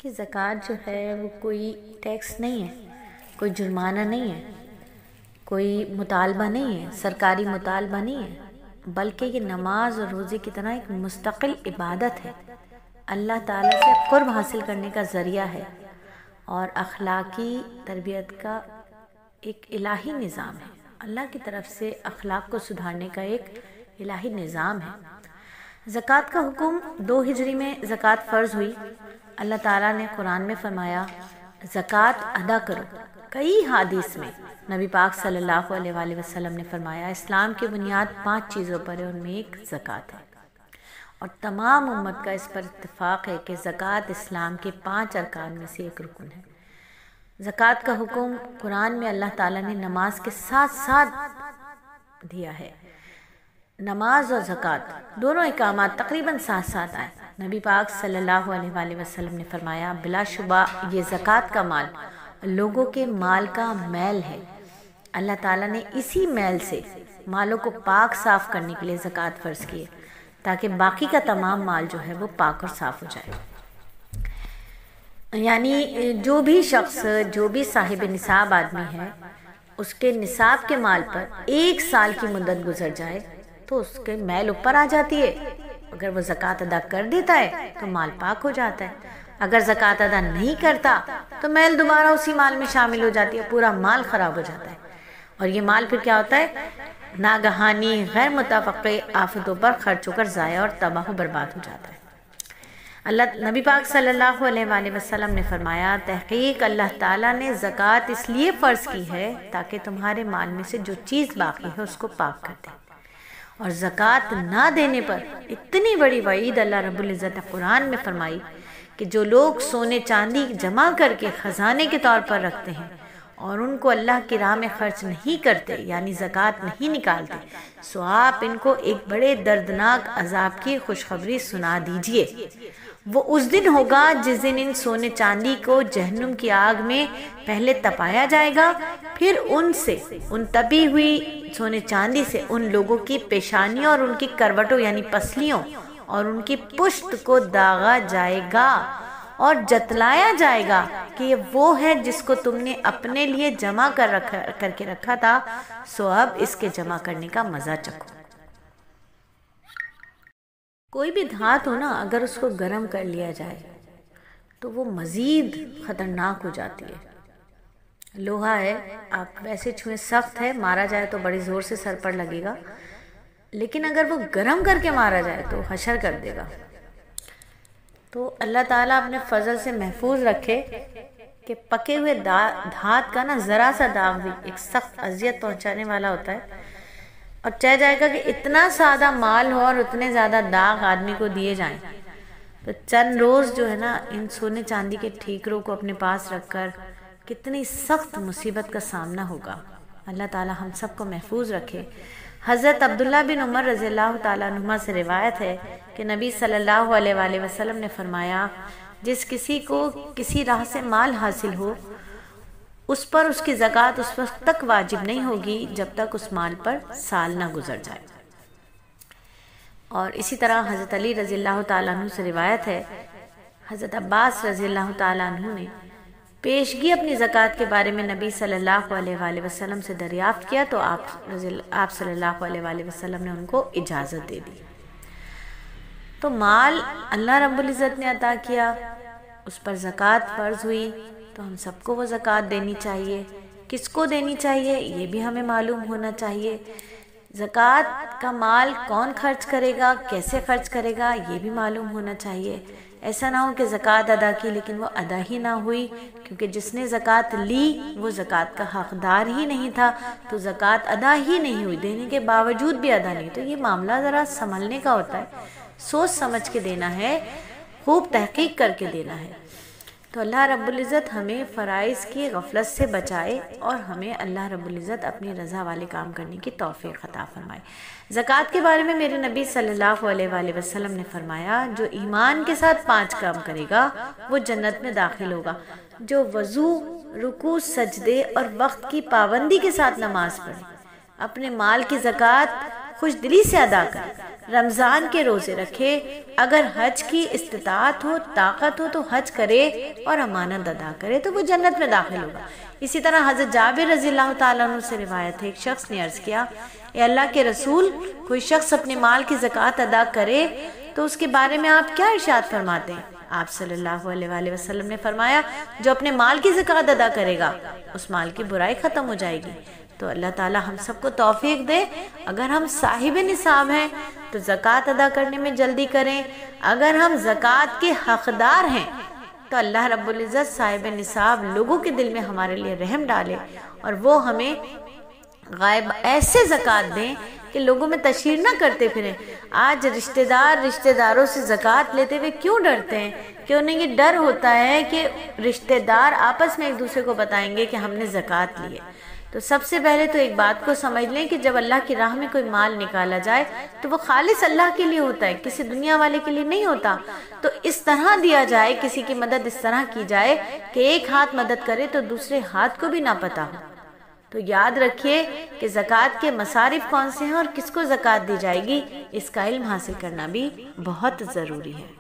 کہ زکوٰۃ جو ہے وہ کوئی ٹیکس نہیں ہے، کوئی جرمانہ نہیں ہے، کوئی مطالبہ نہیں ہے، سرکاری مطالبہ نہیں ہے، بلکہ یہ نماز اور روزے کی طرح ایک مستقل عبادت ہے، اللہ تعالیٰ سے قرب حاصل کرنے کا ذریعہ ہے اور اخلاقی تربیت کا ایک الہی نظام ہے۔ اللہ کی طرف سے اخلاق کو سدھارنے کا ایک الہی نظام ہے۔ زکوٰۃ کا حکم 2 ہجری میں زکوٰۃ فرض ہوئی۔ اللہ تعالیٰ نے قرآن میں فرمایا زکوٰۃ ادا کرو۔ کئی حدیث میں نبی پاک صلی اللہ علیہ وآلہ وسلم نے فرمایا اسلام کی بنیاد 5 چیزوں پر ہے، ان میں ایک زکوٰۃ ہے، اور تمام امت کا اس پر اتفاق ہے کہ زکوٰۃ اسلام کے 5 ارکان میں سے ایک رکن ہے۔ زکوٰۃ کا حکم قرآن میں اللہ تعالیٰ نے نماز کے ساتھ ساتھ دیا ہے۔ نماز اور زکوٰۃ دونوں اقامات تقریباً ساتھ ساتھ آئے۔ نبی پاک صلی اللہ علیہ وآلہ وسلم نے فرمایا بلا شبہ یہ زکوٰۃ کا مال لوگوں کے مال کا میل ہے، اللہ تعالیٰ نے اسی میل سے مالوں کو پاک صاف کرنے کے لیے زکوٰۃ فرض کی ہے تاکہ باقی کا تمام مال جو ہے وہ پاک اور صاف ہو جائے۔ یعنی جو بھی شخص جو بھی صاحب نصاب آدمی ہے اس کے نصاب کے مال پر 1 سال کی مدت گزر جائے تو اس کے میل اوپر آ جاتی ہے۔ اگر وہ زکوٰۃ ادا کر دیتا ہے تو مال پاک ہو جاتا ہے، اگر زکوٰۃ ادا نہیں کرتا تو میل دوبارہ اسی مال میں شامل ہو جاتی ہے، پورا مال خراب ہو جاتا ہے، اور یہ مال پھر کیا ہوتا ہے ناگہانی غیر متوقع آفتوں پر خرچ ہو کر ضائع اور تباہ و برباد ہو جاتا ہے۔ نبی پاک صلی اللہ علیہ وآلہ وسلم نے فرمایا تحقیق اللہ تعالیٰ نے زکوٰۃ اس لیے فرض کی ہے تاکہ تمہارے مال میں سے جو چیز باقی ہے اس کو پاک کر دے، اور زکوٰۃ نہ دینے پر اتنی بڑی وعید اللہ رب العزت نے قرآن میں فرمائی کہ جو لوگ سونے چاندی جمع کر کے خزانے کے طور پر رکھتے ہیں اور ان کو اللہ کی راہ میں خرچ نہیں کرتے یعنی زکوٰۃ نہیں نکالتے، سو آپ ان کو ایک بڑے دردناک عذاب کی خوشخبری سنا دیجئے۔ وہ اس دن ہوگا جس دن ان سونے چاندی کو جہنم کی آگ میں پہلے تپایا جائے گا، پھر ان تپی ہوئی سونے چاندی سے ان لوگوں کی پیشانیوں اور ان کی کروٹوں یعنی پسلیوں اور ان کی پشت کو داغا جائے گا اور جتلایا جائے گا کہ یہ وہ ہے جس کو تم نے اپنے لیے جمع کر کے رکھا تھا، سو اب اس کے جمع کرنے کا مزہ چکھو۔ کوئی بھی دھات ہو نا، اگر اس کو گرم کر لیا جائے تو وہ مزید خطرناک ہو جاتی ہے۔ لوہا ہے، آپ ویسے چھوئیں سخت ہے، مارا جائے تو بڑی زور سے سر پر لگے گا، لیکن اگر وہ گرم کر کے مارا جائے تو حشر کر دے گا۔ تو اللہ تعالیٰ اپنے فضل سے محفوظ رکھے کہ پکے ہوئے دھات کا نا ذرا سا داغ بھی ایک سخت اذیت پہنچانے والا ہوتا ہے، اور چاہ جائے گا کہ اتنا سادہ مال ہو اور اتنے زیادہ داغ آدمی کو دیے جائیں تو چند روز جو ہے نا ان سونے چاندی کے ٹھیکروں کو اپنے پاس رکھ کر کتنی سخت مصیبت کا سامنا ہوگا۔ اللہ تعالیٰ ہم سب کو محفوظ رکھے۔ حضرت عبداللہ بن عمر رضی اللہ تعالیٰ عنہما سے روایت ہے کہ نبی صلی اللہ علیہ وآلہ وسلم نے فرمایا جس کسی کو کسی راہ سے مال حاصل ہو اس پر اس کی زکوٰۃ اس وقت تک واجب نہیں ہوگی جب تک اس مال پر سال نہ گزر جائے۔ اور اسی طرح حضرت علی رضی اللہ تعالیٰ عنہ سے روایت ہے حضرت عباس رضی اللہ تعالیٰ عنہ نے پیشگی اپنی زکوٰۃ کے بارے میں نبی صلی اللہ علیہ وآلہ وسلم سے دریافت کیا تو آپ صلی اللہ علیہ وآلہ وسلم نے ان کو اجازت دے دی۔ تو مال اللہ رب العزت نے عطا کیا، اس پر زکوٰۃ فرض ہوئی تو ہم سب کو وہ زکوٰۃ دینی چاہیے۔ کس کو دینی چاہیے یہ بھی ہمیں معلوم ہونا چاہیے۔ زکوٰۃ کا مال کون خرچ کرے گا، کیسے خرچ کرے گا یہ بھی معلوم ہونا چاہیے۔ ایسا نہ ہو کہ زکوٰۃ ادا کی لیکن وہ ادا ہی نہ ہوئی، کیونکہ جس نے زکوٰۃ لی وہ زکوٰۃ کا حقدار ہی نہیں تھا تو زکوٰۃ ادا ہی نہیں ہوئی، دینے کے باوجود بھی ادا نہیں۔ تو یہ معاملہ ذرا سنبھلنے کا ہوتا ہے، سوچ سمجھ کے دینا ہے، خوب تحقیق کر کے دینا ہے۔ تو اللہ رب العزت ہمیں فرائض کی غفلت سے بچائے اور ہمیں اللہ رب العزت اپنی رضا والے کام کرنے کی توفیق عطا فرمائے۔ زکوٰۃ کے بارے میں میرے نبی صلی اللہ علیہ وآلہ وسلم نے فرمایا جو ایمان کے ساتھ 5 کام کرے گا وہ جنت میں داخل ہوگا۔ جو وضو، رکوع، سجدے اور وقت کی پابندی کے ساتھ نماز پڑھے، اپنے مال کی زکوٰۃ خوش دلی سے ادا کرے، رمضان کے روزے رکھے، اگر حج کی استطاعت ہو، طاقت ہو تو حج کرے اور امانت ادا کرے تو وہ جنت میں داخل ہوگا۔ اسی طرح حضرت جابر رضی اللہ تعالیٰ عنہ سے روایت ہے، ایک شخص نے عرض کیا، اے اللہ کے رسول، کوئی شخص اپنے مال کی زکوٰۃ ادا کرے تو اس کے بارے میں آپ کیا ارشاد فرماتے ہیں؟ آپ صلی اللہ علیہ وآلہ وسلم نے فرمایا، جو اپنے مال کی زکوٰۃ ادا کرے گا اس مال کی برائی ختم ہو جائے گی۔ تو اللہ تعالیٰ ہم سب کو توفیق دے، اگر ہم صاحب نصاب ہیں تو زکوٰۃ ادا کرنے میں جلدی کریں، اگر ہم زکوٰۃ کے حقدار ہیں تو اللہ رب العزت صاحب نصاب لوگوں کے دل میں ہمارے لیے رحم ڈالے اور وہ ہمیں غائب ایسے زکوٰۃ دیں کہ لوگوں میں تشہیر نہ کرتے پھریں۔ آج رشتہ داروں سے زکوٰۃ لیتے ہوئے کیوں ڈرتے ہیں؟ کہ انہیں یہ ڈر ہوتا ہے کہ رشتہ دار آپس میں ایک دوسرے کو بتائیں گے کہ ہم نے زکوٰۃ لی ہے۔ تو سب سے پہلے تو ایک بات کو سمجھ لیں کہ جب اللہ کی راہ میں کوئی مال نکالا جائے تو وہ خالص اللہ کے لیے ہوتا ہے، کسی دنیا والے کے لیے نہیں ہوتا۔ تو اس طرح دیا جائے، کسی کی مدد اس طرح کی جائے کہ ایک ہاتھ مدد کرے تو دوسرے ہاتھ کو بھی نہ پتہ ہو۔ تو یاد رکھیے کہ زکوٰۃ کے مصارف کون سے ہیں اور کس کو زکوٰۃ دی جائے گی، اس کا علم حاصل کرنا بھی بہت ضروری ہے۔